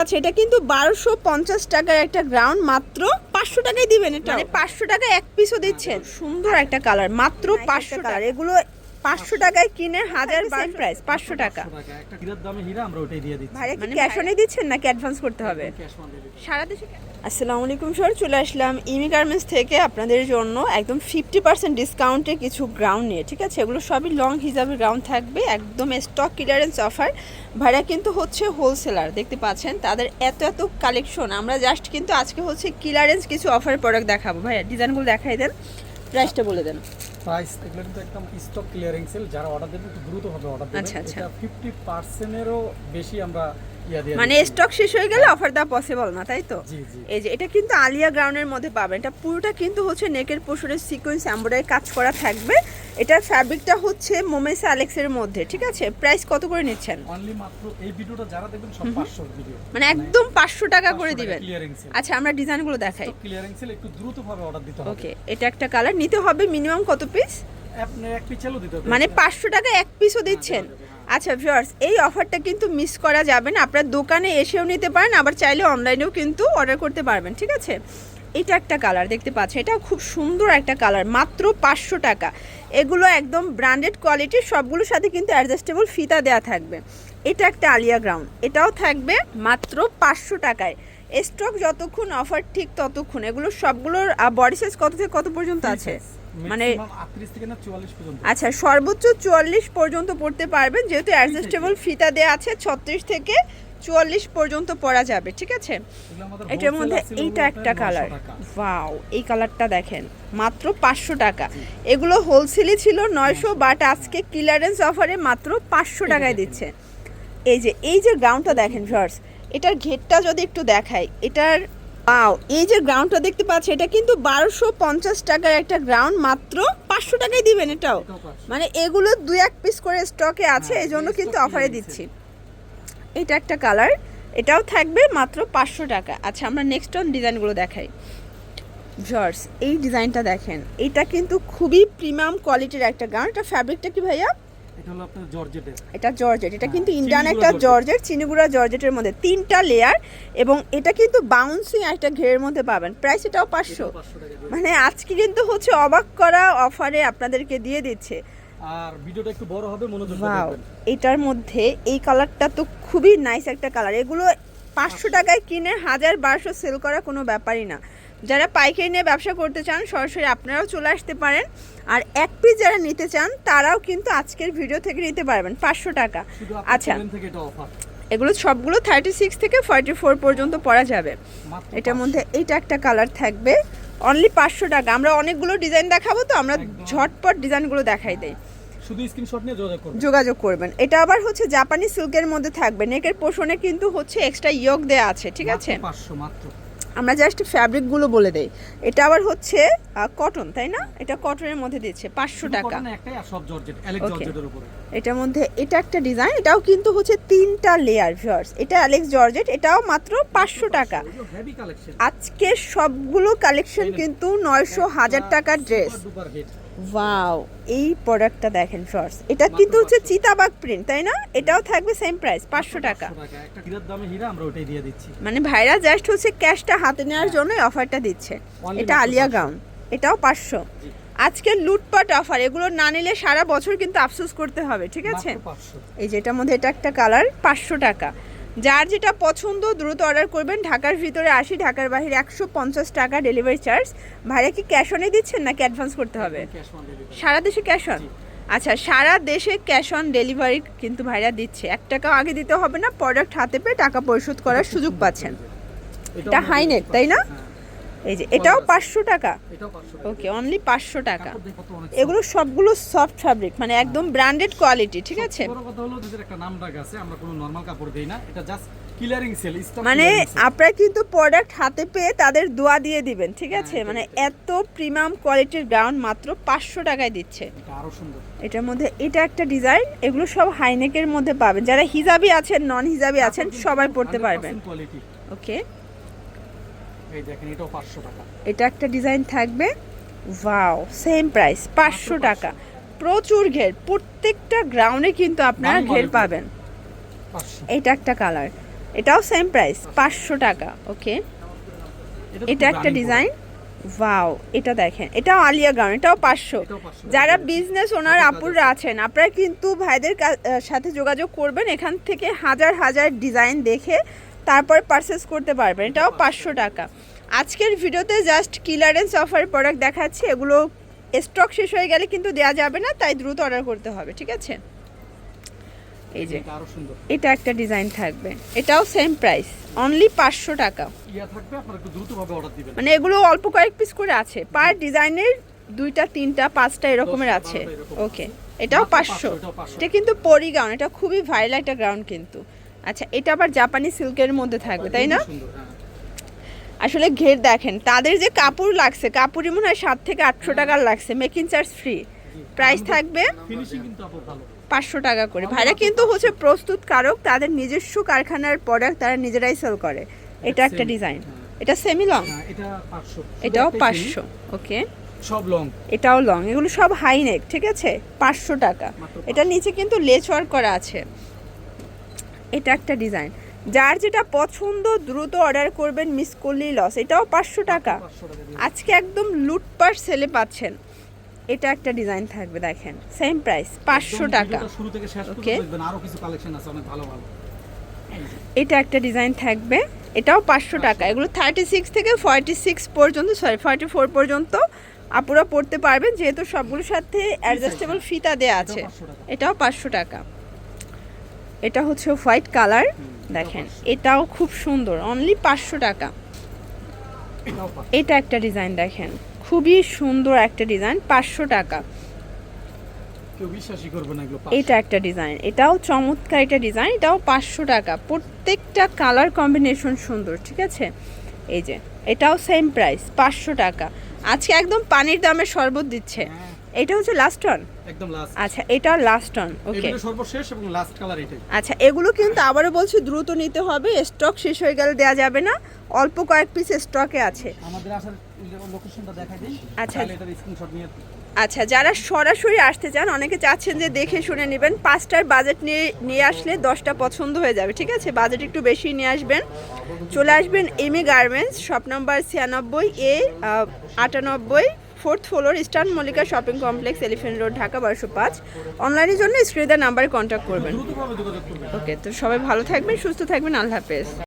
আচ্ছা, এটা কিন্তু 1250 টাকার একটা গ্রাউন্ড, মাত্র 500 টাকায় দিবেন। এটা মানে 500 টাকায় এক পিসও দিচ্ছেন। সুন্দর একটা কালার, মাত্র 500 টাকা। এগুলো 500 টাকায় কিনে 1000 প্রাইস 500 টাকা। একটা হীরার দামে হীরা আমরা ওটাই দিয়ে দিচ্ছি। ভাইয়া কি ক্যাশ অনে দিচ্ছেন নাকি অ্যাডভান্স করতে হবে? সারা দেশে। আসসালামু আলাইকুম স্যার, চলে আসলাম ইমি গার্মেন্টস থেকে আপনাদের জন্য একদম 50% ডিসকাউন্টে কিছু গ্রাউন্ড নিয়ে। ঠিক আছে, এগুলো সবই লং হিসাবে গ্রাউন্ড থাকবে, একদম স্টক ক্লিয়ারেন্স অফার। ভাইয়া কিন্তু হচ্ছে হোলসেলার, দেখতে পাচ্ছেন তাদের এত এত কালেকশন। আমরা জাস্ট কিন্তু আজকে হচ্ছে ক্লিয়ারেন্স কিছু অফার প্রোডাক্ট দেখাবো। ভাইয়া ডিজাইনগুলো দেখাই দেন, প্রাইসটা বলে দেন। প্রাইস এগুলো কিন্তু একদম স্টক ক্লিয়ারিং সেল, যারা অর্ডার দেবেন একটু দ্রুত হবে অর্ডার দেবেন। আচ্ছা আচ্ছা, এটা 50% এরও বেশি আমরা মানে স্টক শেষ হয়ে গেলে অফার দেওয়া পসিবল না, তাই তো? জি জি। এই যে এটা কিন্তু আলিয়া গ্রাউন্ডের মধ্যে পাবেন। এটা পুরোটা কিন্তু হচ্ছে নেকের পোশরে সিকোয়েন্স এমব্রয়ডারি কাজ করা থাকবে। এটার ফ্যাব্রিকটা হচ্ছে মোমেসা আলেক্সের মধ্যে। ঠিক আছে, প্রাইস কত করে নিচ্ছেন? অনলি মাত্র এই ভিডিওটা যারা দেখবেন সব 500 ভিডিও, মানে একদম 500 টাকা করে দিবেন। Clearing sell. আচ্ছা, আমরা ডিজাইনগুলো দেখাই। ক্লিয়ারিং সেল, একটু দ্রুত ভাবে অর্ডার দিতে হবে। ওকে, এটা একটা কালার নিতে হবে। মিনিমাম কত পিস? আপনি এক পিস চালু দিতে হবে, মানে 500 টাকা এক পিসও দিচ্ছেন? আচ্ছা ভিউয়ার্স, এই অফারটা কিন্তু মিস করা যাবে না। আপনার দোকানে এসেও নিতে পারেন, আবার চাইলে অনলাইনেও কিন্তু অর্ডার করতে পারবেন। ঠিক আছে, এটা একটা কালার দেখতে পাচ্ছেন, এটাও খুব সুন্দর একটা কালার, মাত্র 500 টাকা। এগুলো একদম ব্র্যান্ডেড কোয়ালিটির, সবগুলোর সাথে কিন্তু অ্যাডজাস্টেবল ফিতা দেওয়া থাকবে। এটা একটা আলিয়া গ্রাউন্ড, এটাও থাকবে মাত্র 500 টাকায়। স্টক যতক্ষণ অফার ঠিক ততক্ষণ। এগুলো সবগুলোর বডি সাইজ কত থেকে কত পর্যন্ত আছে? মানে 38 থেকে না 44 পর্যন্ত। আচ্ছা, সর্বোচ্চ 44 পর্যন্ত পড়তে পারবেন, যেহেতু অ্যাডজাস্টেবল ফিতা দেওয়া আছে। 36 থেকে 44 পর্যন্ত পরা যাবে। ঠিক আছে, এটার মধ্যে এইটা একটা কালার, ওয়াও, এই কালারটা দেখেন, মাত্র 500 টাকা। এগুলো হোলসেলই ছিল 900, বাট আজকে ক্লিয়ারেন্স অফারে মাত্র 500 টাকায় দিচ্ছে। এই যে গ্রাউন্ডটা দেখেন ভিউয়ার্স, এটার ঘেরটা যদি একটু দেখাই, এটার ওয়াও, এই যে গ্রাউন্ডটা দেখতে পাচ্ছি, এটা কিন্তু 1250 টাকার একটা গ্রাউন্ড, মাত্র 500 টাকায় দিবেন। এটাও মানে এগুলো 2-1 পিস করে স্টকে আছে, এই জন্য কিন্তু অফারে দিচ্ছি। এটা একটা কালার, এটাও থাকবে মাত্র 500 টাকা। আচ্ছা, আমরা নেক্সট অন ডিজাইনগুলো দেখাই। ভিউয়ার্স, এই ডিজাইনটা দেখেন, এটা কিন্তু খুবই প্রিমিয়াম কোয়ালিটির একটা গ্রাউন্ড। এটা ফ্যাব্রিকটা কি ভাইয়া? এটা হলো আপনার জর্জেটের। এটা জর্জেট, এটা কিন্তু ইন্ডিয়ান একটা জর্জেট, চিনিগুড়া জর্জেটের মধ্যে 3টা লেয়ার, এবং এটা কিন্তু বাউন্সিং একটা ঘেরের মধ্যে পাবেন। প্রাইস এটাও 500। মানে আজকে কিন্তু হচ্ছে অবাক করা অফারে আপনাদেরকে দিয়ে দিচ্ছে। আর ভিডিওটা একটু বড় হবে, মনোযোগ দিয়ে দেখবেন। এটার মধ্যে এই কালারটা তো খুবই নাইস একটা কালার। এগুলো 500 টাকায় কিনে 1000-1200 সেল করা কোনো ব্যাপারই না। যারা পাইকারি নিয়ে ব্যবসা করতে চান, সরাসরি আপনারাও চলে আসতে পারেন। আর এক পিস যারা নিতে চান, তারাও কিন্তু আজকের ভিডিও থেকে নিতে পারবেন 500 টাকা। আচ্ছা, এগুলো সবগুলো 36 থেকে 44 পর্যন্ত পরা যাবে। এটার মধ্যে এইটা একটা কালার থাকবে, অনলি 500 টাকা। আমরা অনেকগুলো ডিজাইন দেখাবো, তো আমরা ঝটপট ডিজাইনগুলো দেখাই দেই, শুধু স্ক্রিনশট নিয়ে যোগাযোগ করবেন। এটা আবার হচ্ছে জাপানি সিল্কের মধ্যে থাকবে, নেকের পোর্শনে কিন্তু হচ্ছে এক্সট্রা ইয়োক দেয়া আছে। ঠিক আছে, 500 মাত্র। আমরা জাস্ট ফ্যাব্রিকগুলো বলে দেই। এটা আবার হচ্ছে কটন, তাই না? এটা কটনের মধ্যে দিচ্ছে 500 টাকা। একটাই, আর সব জর্জেট, অ্যালেক্স জর্জেটের উপরে। এটার মধ্যে এটা একটা ডিজাইন, এটাও কিন্তু হচ্ছে 3টা লেয়ার ভিউয়ার্স। এটা অ্যালেক্স জর্জেট, এটাও মাত্র 500 টাকা। আজকে সবগুলো কালেকশন কিন্তু 900-1000 টাকার ড্রেস। ওয়াও, এই প্রোডাক্টটা দেখেন ভিউয়ার্স, এটা কিন্তু হচ্ছে চিতাবাগ প্রিন্ট, তাই না? এটাও থাকবে সেম প্রাইস 500 টাকা। একটা হীরার দামে হীরা আমরা ওটাই দিয়ে দিচ্ছি। মানে ভাইরা জাস্ট হচ্ছে ক্যাশটা হাতে নেওয়ার জন্য অফারটা দিচ্ছে। এটা আলিয়া গাউন, এটাও 500। আজকের লুটপাট অফার, এগুলো না নিলে সারা বছর কিন্তু আফসোস করতে হবে। ঠিক আছে, এই যেটার মধ্যে এটা একটা কালার, 500 টাকা। যার যেটা পছন্দ দ্রুত অর্ডার করবেন। ঢাকার ভিতরে 80, ঢাকার বাইরে 150 টাকা ডেলিভারি চার্জ। ভাইরা কি ক্যাশ অনে দিচ্ছেন নাকি অ্যাডভান্স করতে হবে? সারা দেশে ক্যাশ অন। আচ্ছা, সারা দেশে ক্যাশ অন ডেলিভারি কিন্তু ভাইরা দিচ্ছে। 1 টাকাও আগে দিতে হবে না, প্রোডাক্ট হাতে পেয়ে টাকা পরিশোধ করার সুযোগ পাচ্ছেন। এটা হাইনেক, তাই না? এই যে এটাও 500 টাকা। ওকে, অনলি 500 টাকা। এগুলো সবগুলো সফট ফ্যাব্রিক, মানে একদম ব্র্যান্ডেড কোয়ালিটি। ঠিক আছে, বড় কথা হলো এদের একটা নাম ডাক আছে, আমরা কোনো নরমাল কাপড় দেই না, এটা জাস্ট ক্লিয়ারিং সেল, স্টক। মানে আপনারা কিন্তু প্রোডাক্ট হাতে পেয়ে তাদের দোয়া দিয়ে দিবেন। ঠিক আছে, মানে এত প্রিমিয়াম কোয়ালিটির গ্রাউন্ড মাত্র 500 টাকায় দিচ্ছে। এটা আরো সুন্দর। এটার মধ্যে এটা একটা ডিজাইন, এগুলো সব হাইনেকের মধ্যে পাবেন। যারা হিজাবি আছেন, নন হিজাবি আছেন, সবাই পড়তে পারবেন। ওকে, এই দেখেন, এটাও 500 টাকা। এটা একটা ডিজাইন থাকবে, ওয়াও, সেম প্রাইস 500 টাকা। প্রচুর ঘের, প্রত্যেকটা গ্রাউন্ডে কিন্তু আপনারা ঘের পাবেন। এটা একটা কালার, এটাও সেম প্রাইস 500 টাকা। ওকে, এটা একটা ডিজাইন, ওয়াও, এটা দেখেন, এটাও আলিয়া গাউন, এটাও 500। যারা বিজনেস ওনার আপুরা আছেন, আপনারা কিন্তু ভাইদের সাথে যোগাযোগ করবেন, এখান থেকে হাজার হাজার ডিজাইন দেখে তারপরে পারচেস করতে পারবেন। এটাও 500 টাকা। আজকের ভিডিওতে জাস্ট ক্লিয়ারেন্স অফার প্রোডাক্ট দেখাচ্ছি, এগুলো স্টক শেষ হয়ে গেলে কিন্তু দেওয়া যাবে না, তাই দ্রুত অর্ডার করতে হবে, ঠিক আছে? এই যে এটা একটা ডিজাইন থাকবে, এটাও সেম প্রাইস, অনলি 500 টাকা। মানে এগুলো অল্প কয়েক পিস করে আছে, পার ডিজাইনের 2টা 3টা 5টা এরকমের আছে। ওকে, এটাও 500। এটা কিন্তু পরি গাউন, এটা খুবই ভাইরাল একটা গাউন কিন্তু। আচ্ছা, এটা আবার জাপানি সিল্কের মধ্যে থাকবে, তাই না? আসলে ঘের দেখেন, তাদের যে কাপড় লাগছে, কাপড়ই মনে হয় 700 থেকে 800 টাকার লাগছে, মেকিং চার্জ ফ্রি। প্রাইস থাকবে 500 টাকা করে। ভাইরা কিন্তু হচ্ছে প্রস্তুতকারক, তাদের নিজস্ব কারখানার প্রোডাক্ট তারা নিজেরাই সেল করে। এটা একটা ডিজাইন, এটা সেমি লং, এটাও 500। ওকে, সব লং, এটাও লং, এগুলো সব হাই নেক, ঠিক আছে? 500 টাকা। এটা নিচে কিন্তু লেস ওয়ার্ক করা আছে। এটা একটা ডিজাইন, যার যেটা পছন্দ দ্রুত অর্ডার করবেন, মিস করলেই লস। এটাও 500 টাকা। আজকে একদম লুটপাট সেলে পাচ্ছেন। এটা একটা ডিজাইন থাকবে, দেখেন, সেম প্রাইস 500 টাকা। ওকে, এটা একটা ডিজাইন থাকবে, এটাও 500 টাকা। এগুলো 36 থেকে 46 পর্যন্ত, 44 পর্যন্ত আপুরা পড়তে পারবেন, যেহেতু সবগুলোর সাথে অ্যাডজাস্টেবল ফিতা দেয়া আছে। এটাও 500 টাকা। এটা হচ্ছে হোয়াইট কালার, দেখেন, এটাও খুব সুন্দর, অনলি 500 টাকা। এটা একটা ডিজাইন, দেখেন, খুবই সুন্দর একটা ডিজাইন, 500 টাকা। এটা একটা ডিজাইন, এটাও চমৎকার একটা ডিজাইন, এটাও 500 টাকা। প্রত্যেকটা কালার কম্বিনেশন সুন্দর, ঠিক আছে? এই যে এটাও সেম প্রাইস, 500 টাকা। আজকে একদম পানির দামে শরবত দিচ্ছে। এটা হচ্ছে লাস্ট অন, একদম লাস্ট। আচ্ছা, এটা লাস্ট অন। ওকে, এটা সর্বশেষ এবং লাস্ট কালার এটাই। আচ্ছা, এগুলো কিন্তু আবারও বলছি দ্রুত নিতে হবে, স্টক শেষ হয়ে গেলে দেওয়া যাবে না, অল্প কয়েক পিস স্টকে আছে। আমাদের আসার লোকেশনটা দেখাই দিই। আচ্ছা, এটার স্ক্রিনশট নিয়ে। আচ্ছা, যারা সরাসরি আসতে চান, অনেকে চাচ্ছেন যে দেখে শুনে নেবেন, 5টার বাজেট নিয়ে আসলে 10টা পছন্দ হয়ে যাবে, ঠিক আছে? বাজেট একটু বেশি নিয়ে আসবেন। চলে আসবেন MA garments, shop number 96A 98, 4th floor, Eastern Mallika Shopping Complex, Elephant Road, Dhaka 1205। অনলাইনের জন্য স্ক্রিনে দেওয়া নাম্বারে কন্ট্যাক্ট করবেন। ওকে, তো সবাই ভালো থাকবেন, সুস্থ থাকবেন, আল্লাহ হাফেজ।